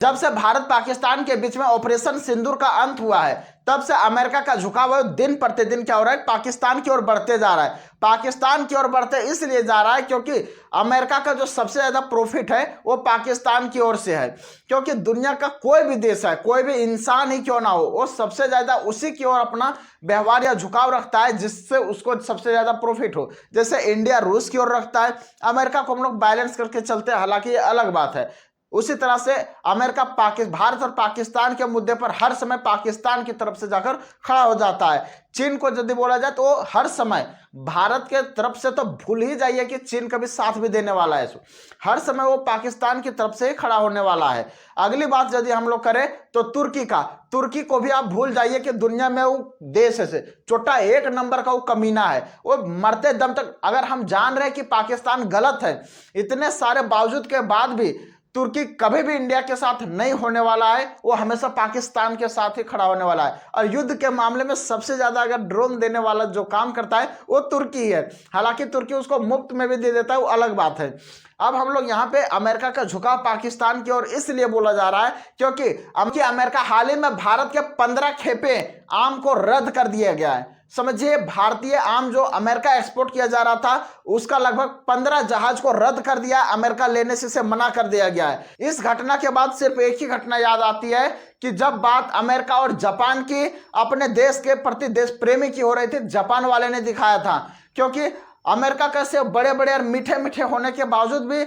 जब से भारत पाकिस्तान के बीच में ऑपरेशन सिंदूर का अंत हुआ है, तब से अमेरिका का झुकाव दिन प्रतिदिन क्या हो रहा है, पाकिस्तान की ओर बढ़ते जा रहा है। पाकिस्तान की ओर बढ़ते इसलिए जा रहा है क्योंकि अमेरिका का जो सबसे ज्यादा प्रॉफिट है वो पाकिस्तान की ओर से है। क्योंकि दुनिया का कोई भी देश है, कोई भी इंसान ही क्यों ना हो, वो सबसे ज्यादा उसी की ओर अपना व्यवहार या झुकाव रखता है जिससे उसको सबसे ज्यादा प्रॉफिट हो। जैसे इंडिया रूस की ओर रखता है, अमेरिका को हम लोग बैलेंस करके चलते हैं, हालांकि ये अलग बात है। उसी तरह से अमेरिका भारत और पाकिस्तान के मुद्दे पर हर समय पाकिस्तान की तरफ से जाकर खड़ा हो जाता है। चीन को यदि बोला जाए तो हर समय भारत के तरफ से, तो भूल ही जाइए कि चीन कभी साथ भी देने वाला है। हर समय वो पाकिस्तान की तरफ से ही खड़ा होने वाला है। अगली बात यदि हम लोग करें तो तुर्की को भी आप भूल जाइए कि दुनिया में वो देश है छोटा एक नंबर का वो कमीना है। वो मरते दम तक, अगर हम जान रहे हैं कि पाकिस्तान गलत है, इतने सारे बावजूद के बाद भी तुर्की कभी भी इंडिया के साथ नहीं होने वाला है, वो हमेशा पाकिस्तान के साथ ही खड़ा होने वाला है। और युद्ध के मामले में सबसे ज्यादा अगर ड्रोन देने वाला जो काम करता है वो तुर्की है। हालांकि तुर्की उसको मुफ्त में भी दे देता है, वो अलग बात है। अब हम लोग यहाँ पे अमेरिका का झुकाव पाकिस्तान की ओर इसलिए बोला जा रहा है क्योंकि अमेरिका हाल ही में भारत के 15 खेपे आम को रद्द कर दिया गया है। समझिए, भारतीय आम जो अमेरिका एक्सपोर्ट किया जा रहा था उसका लगभग 15 जहाज को रद्द कर दिया, अमेरिका लेने से मना कर दिया गया है। इस घटना के बाद सिर्फ एक ही घटना याद आती है कि जब बात अमेरिका और जापान की, अपने देश के प्रति देश प्रेमी की हो रही थी, जापान वाले ने दिखाया था। क्योंकि अमेरिका का सेब बड़े बड़े और मीठे मीठे होने के बावजूद भी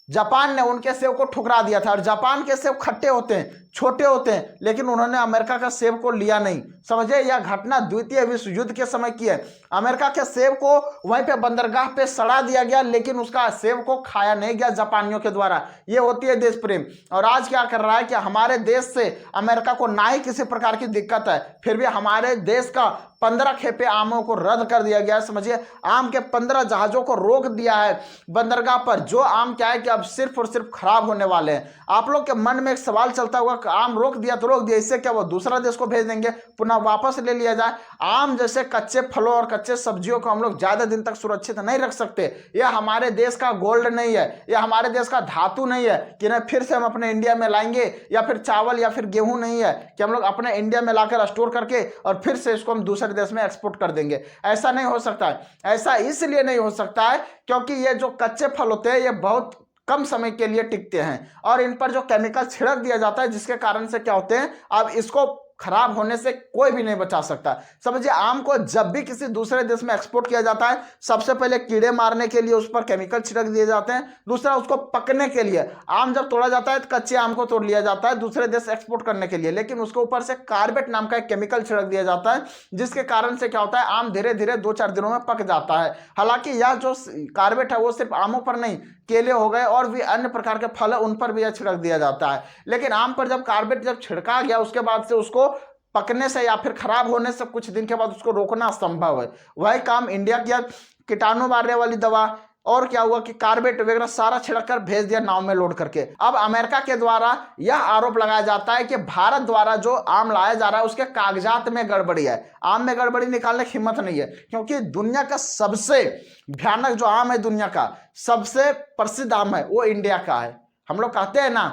जापान ने उनके सेब को ठुकरा दिया था। और जापान के सेब खट्टे होते हैं, छोटे होते हैं, लेकिन उन्होंने अमेरिका का सेब को लिया नहीं। समझे, यह घटना द्वितीय विश्व युद्ध के समय की है। अमेरिका के सेब को वहीं पे बंदरगाह पे सड़ा दिया गया, लेकिन उसका सेब को खाया नहीं गया जापानियों के द्वारा। ये होती है देश प्रेम। और आज क्या कर रहा है कि हमारे देश से अमेरिका को ना ही किसी प्रकार की दिक्कत है, फिर भी हमारे देश का 15 खेपे आमों को रद्द कर दिया गया। समझिए, आम के 15 जहाजों को रोक दिया है बंदरगाह पर। जो आम क्या है कि अब सिर्फ और सिर्फ खराब होने वाले हैं। आप लोग के मन में एक सवाल चलता होगा, आम रोक दिया तो रोक दिया, इससे क्या वो दूसरा देश को भेज देंगे, पुनः वापस ले लिया जाए? आम जैसे कच्चे फलों और कच्चे सब्जियों को हम लोग ज्यादा दिन तक सुरक्षित नहीं रख सकते। यह हमारे देश का गोल्ड नहीं है, यह हमारे देश का धातु नहीं है कि नहीं फिर से हम अपने इंडिया में लाएंगे, या फिर चावल या फिर गेहूं नहीं है कि हम लोग अपने इंडिया में लाकर स्टोर करके और फिर से इसको हम दूसरे देश में एक्सपोर्ट कर देंगे। ऐसा नहीं हो सकता है। ऐसा इसलिए नहीं हो सकता है क्योंकि ये जो कच्चे फल होते हैं ये बहुत कम समय के लिए टिकते हैं, और इन पर जो केमिकल छिड़क दिया जाता है जिसके कारण से क्या होते हैं, अब इसको खराब होने से कोई भी नहीं बचा सकता। समझिए, आम को जब भी किसी दूसरे देश में एक्सपोर्ट किया जाता है, सबसे पहले कीड़े मारने के लिए उस पर केमिकल छिड़क दिए जाते हैं, दूसरा उसको पकने के लिए। आम जब तोड़ा जाता है तो कच्चे आम को तोड़ लिया जाता है दूसरे देश एक्सपोर्ट करने के लिए, लेकिन उसके ऊपर से कार्बेट नाम का एक केमिकल छिड़क दिया जाता है, जिसके कारण से क्या होता है, आम धीरे धीरे 2-4 दिनों में पक जाता है। हालांकि यह जो कार्बेट है वो सिर्फ आमों पर नहीं, केले हो गए और भी अन्य प्रकार के फल है उन पर भी यह छिड़क दिया जाता है। लेकिन आम पर जब कार्बेट जब छिड़का गया, उसके बाद से उसको पकने से या फिर खराब होने से कुछ दिन के बाद उसको रोकना असंभव है। वही काम इंडिया किया, कीटाणु मारने वाली दवा और क्या हुआ कि कार्बेट वगैरह सारा छिड़क कर भेज दिया नाव में लोड करके। अब अमेरिका के द्वारा यह आरोप लगाया जाता है कि भारत द्वारा जो आम लाया जा रहा है उसके कागजात में गड़बड़ी है। आम में गड़बड़ी निकालने की हिम्मत नहीं है, क्योंकि दुनिया का सबसे भयानक जो आम है, दुनिया का सबसे प्रसिद्ध आम है, वो इंडिया का है। हम लोग कहते हैं ना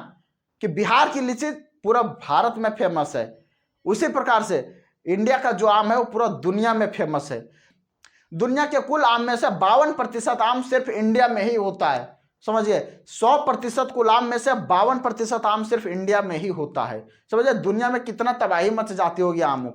कि बिहार की लीची पूरा भारत में फेमस है, उसी प्रकार से इंडिया का जो आम है वो पूरा दुनिया में फेमस है। दुनिया के कुल आम में से 52% आम सिर्फ इंडिया में ही होता है। समझिए, 100% कुल आम में से 52% आम सिर्फ इंडिया में ही होता है। समझिए, दुनिया में कितना तबाही मच जाती होगी आमों।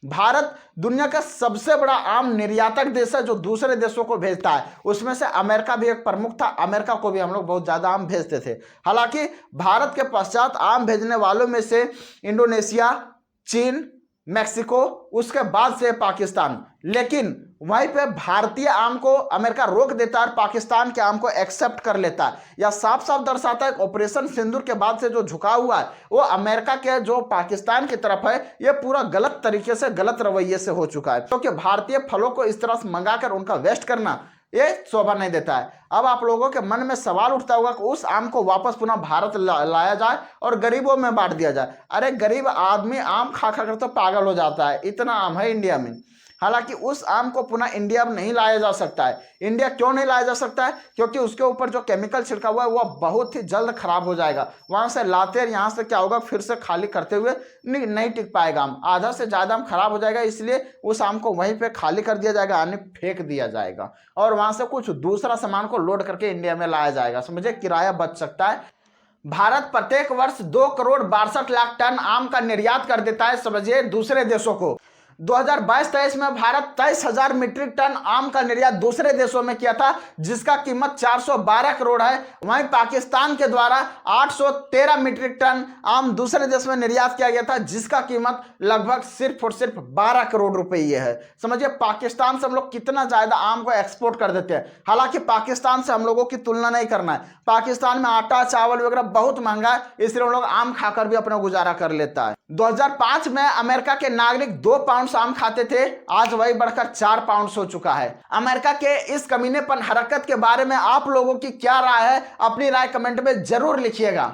भारत दुनिया का सबसे बड़ा आम निर्यातक देश है जो दूसरे देशों को भेजता है। उसमें से अमेरिका भी एक प्रमुख था, अमेरिका को भी हम लोग बहुत ज्यादा आम भेजते थे। हालांकि भारत के पश्चात आम भेजने वालों में से इंडोनेशिया, चीन, मैक्सिको, उसके बाद से पाकिस्तान। लेकिन वहीं पे भारतीय आम को अमेरिका रोक देता है और पाकिस्तान के आम को एक्सेप्ट कर लेता है। यह साफ साफ दर्शाता है ऑपरेशन सिंदूर के बाद से जो झुकाव हुआ है वो अमेरिका के जो पाकिस्तान की तरफ है, ये पूरा गलत तरीके से, गलत रवैये से हो चुका है। क्योंकि भारतीय फलों को इस तरह से मंगाकर उनका वेस्ट करना ये शोभा नहीं देता है। अब आप लोगों के मन में सवाल उठता होगा कि उस आम को वापस पुनः भारत लाया जाए और गरीबों में बांट दिया जाए। अरे गरीब आदमी आम खा खा कर तो पागल हो जाता है, इतना आम है इंडिया में। हालांकि उस आम को पुनः इंडिया में नहीं लाया जा सकता है। इंडिया क्यों नहीं लाया जा सकता है? क्योंकि उसके ऊपर जो केमिकल छिड़का हुआ है वह बहुत ही जल्द खराब हो जाएगा। वहां से लाते हैं, यहाँ से क्या होगा, फिर से खाली करते हुए नहीं टिक पाएगा आम, आधा से ज्यादा आम खराब हो जाएगा। इसलिए उस आम को वहीं पे खाली कर दिया जाएगा, यानी फेंक दिया जाएगा और वहां से कुछ दूसरा सामान को लोड करके इंडिया में लाया जाएगा। समझे, किराया बच सकता है। भारत प्रत्येक वर्ष 2,62,00,000 टन आम का निर्यात कर देता है, समझिए, दूसरे देशों को। 2022-23 में भारत 23,000 मीट्रिक टन आम का निर्यात दूसरे देशों में किया था, जिसका कीमत 412 करोड़ है। वहीं पाकिस्तान के द्वारा 813 मीट्रिक टन आम दूसरे देश में निर्यात किया गया था, जिसका कीमत लगभग सिर्फ और सिर्फ 12 करोड़ रुपए है। समझिए पाकिस्तान से हम लोग कितना ज्यादा आम को एक्सपोर्ट कर देते हैं। हालांकि पाकिस्तान से हम लोगों की तुलना नहीं करना है, पाकिस्तान में आटा चावल वगैरह बहुत महंगा है, इसलिए हम लोग आम खाकर भी अपना गुजारा कर लेता है। 2005 में अमेरिका के नागरिक 2 पाउंड आम खाते थे, आज वही बढ़कर 4 पाउंड हो चुका है। अमेरिका के इस कमीनेपन हरकत के बारे में आप लोगों की क्या राय है? अपनी राय कमेंट में जरूर लिखिएगा।